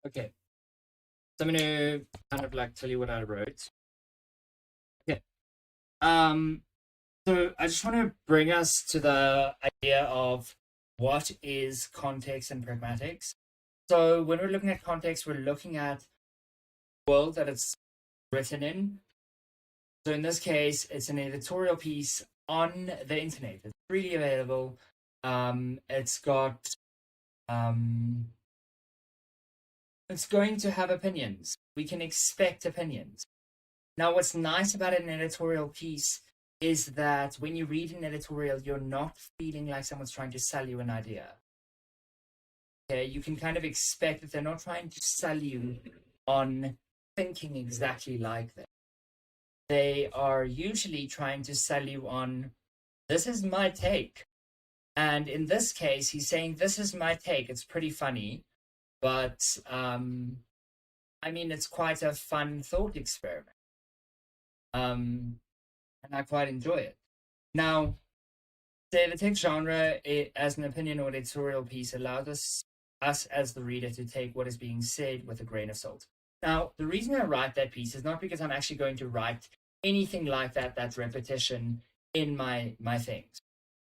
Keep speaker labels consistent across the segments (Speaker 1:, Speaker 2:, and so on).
Speaker 1: Okay, so I'm going to kind of like tell you what I wrote. Okay. So I just want to bring us to the idea of what is context and pragmatics. So when we're looking at context, we're looking at the world that it's written in. So in this case, it's an editorial piece on the internet. It's freely available. It's got it's going to have opinions. We can expect opinions. Now, what's nice about an editorial piece is that when you read an editorial, you're not feeling like someone's trying to sell you an idea. Okay, you can kind of expect that they're not trying to sell you on thinking exactly like them. They are usually trying to sell you on, this is my take. And in this case, he's saying, this is my take. It's pretty funny, but I mean, it's quite a fun thought experiment. And I quite enjoy it. Now, the text genre, as an opinion or editorial piece, allows us as the reader to take what is being said with a grain of salt. Now, the reason I write that piece is not because I'm actually going to write anything like that, that's repetition in my things.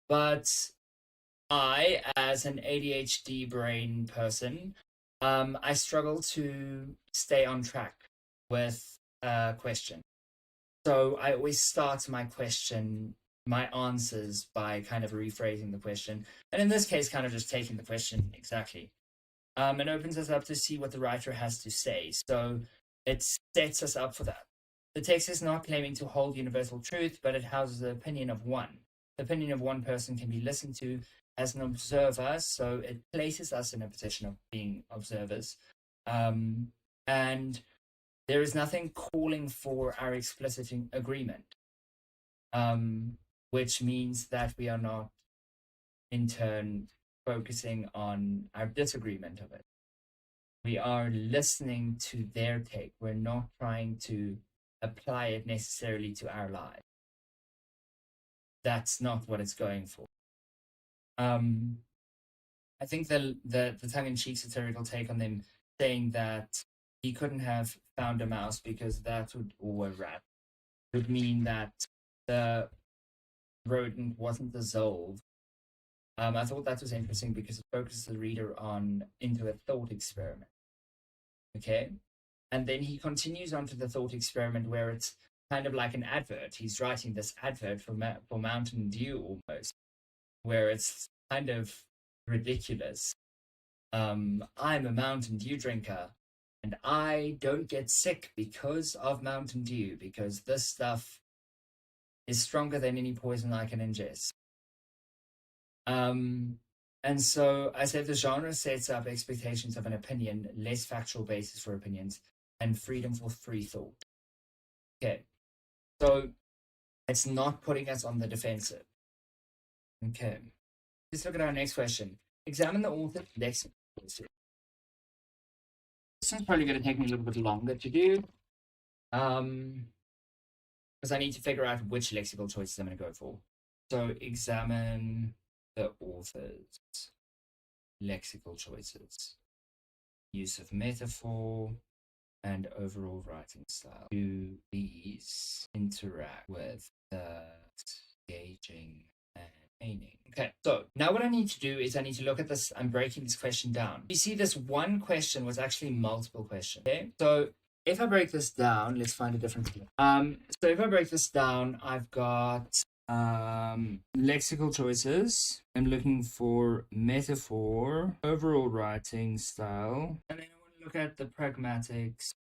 Speaker 1: But I, as an ADHD brain person, I struggle to stay on track with a question. So I always start my answers by kind of rephrasing the question. And in this case, kind of just taking the question exactly. It opens us up to see what the writer has to say. So it sets us up for that. The text is not claiming to hold universal truth, but it houses the opinion of one. The opinion of one person can be listened to as an observer, so it places us in a position of being observers. And there is nothing calling for our explicit agreement, which means that we are not, in turn, focusing on our disagreement of it. We are listening to their take. We're not trying to apply it necessarily to our lives. That's not what it's going for. I think the tongue-in-cheek satirical take on them saying that he couldn't have found a mouse because that would, or a rat, would mean that the rodent wasn't dissolved. I thought that was interesting because it focuses the reader into a thought experiment. Okay, and then he continues on to the thought experiment where it's kind of like an advert. He's writing this advert for Mountain Dew almost, where it's kind of ridiculous. I'm a Mountain Dew drinker, and I don't get sick because of Mountain Dew, because this stuff is stronger than any poison I can ingest. And so I said the genre sets up expectations of an opinion, less factual basis for opinions, and freedom for free thought. Okay, so it's not putting us on the defensive. Okay, let's look at our next question. Examine the author's lexical choices. This one's probably going to take me a little bit longer to do, because I need to figure out which lexical choices I'm going to go for. So examine the author's lexical choices, use of metaphor, and overall writing style. Do these interact with the engaging and meaning? Okay, so now what I need to do is I need to look at this. I'm breaking this question down. You see, this one question was actually multiple questions. Okay, so if I break this down, let's find a different thing. So if I break this down, I've got lexical choices. I'm looking for metaphor, overall writing style, and then I want to look at the pragmatics